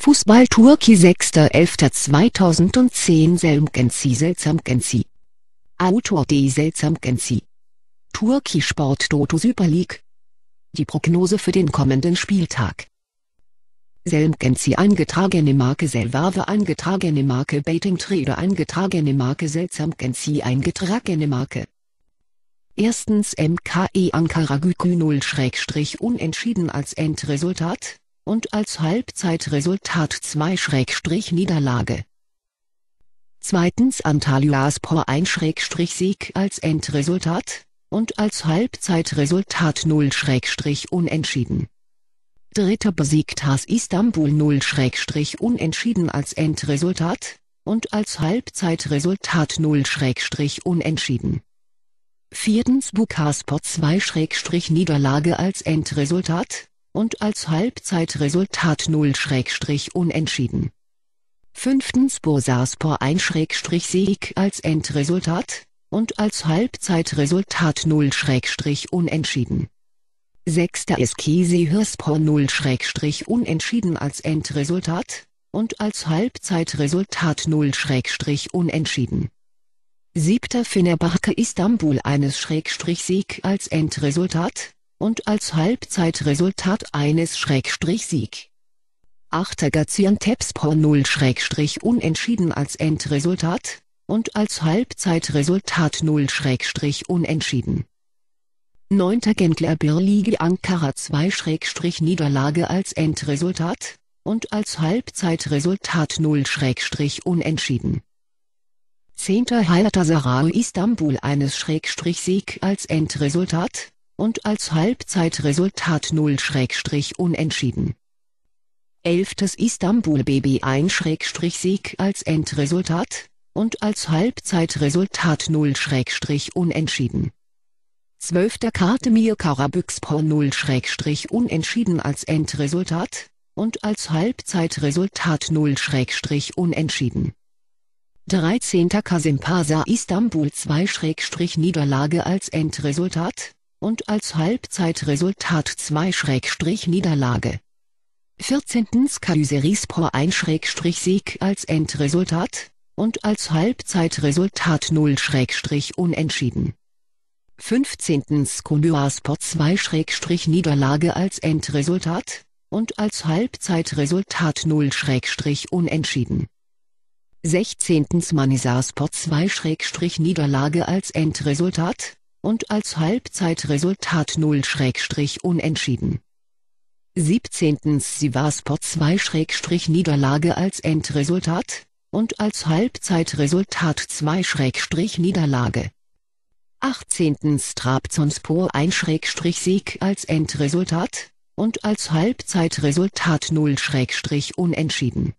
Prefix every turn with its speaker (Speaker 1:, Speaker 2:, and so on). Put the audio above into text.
Speaker 1: Fußball Turkey 6.11.2010 Selmgenci. Autor D. Selmgenci. Turkey Sport Toto Super League. Die Prognose für den kommenden Spieltag. Selmgenci eingetragene Marke Selvawe eingetragene Marke Betting Trader eingetragene Marke Selmgenci eingetragene Marke. Erstens MKE Ankara Gücü 0-Unentschieden als Endresultat und als Halbzeitresultat 2-Niederlage. Zweitens Antalyaspor 1-Sieg als Endresultat und als Halbzeitresultat 0-Unentschieden. Dritter Besiktas Istanbul 0-Unentschieden als Endresultat und als Halbzeitresultat 0-Unentschieden. Viertens Bukaspor 2-Niederlage als Endresultat und als Halbzeitresultat 0-Unentschieden. Fünftens Bursaspor 1-Sieg als Endresultat und als Halbzeitresultat 0-Unentschieden. Sechster Eskişehirspor 0-Unentschieden als Endresultat und als Halbzeitresultat 0-Unentschieden. Siebter Fenerbahçe Istanbul 1-Sieg als Endresultat und als Halbzeitresultat 1-Sieg. Achter Gaziantepspor 0-Unentschieden als Endresultat und als Halbzeitresultat 0-Unentschieden. Neunter Gençlerbirliği Ankara 2-Niederlage als Endresultat und als Halbzeitresultat 0-Unentschieden. Zehnter Galatasaray Istanbul 1-Sieg als Endresultat und als Halbzeitresultat 0-Unentschieden. Elftes Istanbul BB 1-Sieg als Endresultat und als Halbzeitresultat 0-Unentschieden. Zwölfter Kartemir Karabükspor 0-Unentschieden als Endresultat und als Halbzeitresultat 0-Unentschieden. 13. Kasimpasa Istanbul 2-Niederlage als Endresultat und als Halbzeitresultat 2-Niederlage. 14. Kayserispor 1-Sieg als Endresultat und als Halbzeitresultat 0-Unentschieden. 15. Konyaspor 2-Niederlage als Endresultat und als Halbzeitresultat 0-Unentschieden. 16. Manisaspor 2-Niederlage als Endresultat und als Halbzeitresultat 0-Unentschieden. 17. Sivasspor 2-Niederlage als Endresultat und als Halbzeitresultat 2-Niederlage. 18. Trabzonspor 1-Sieg als Endresultat und als Halbzeitresultat 0-Unentschieden.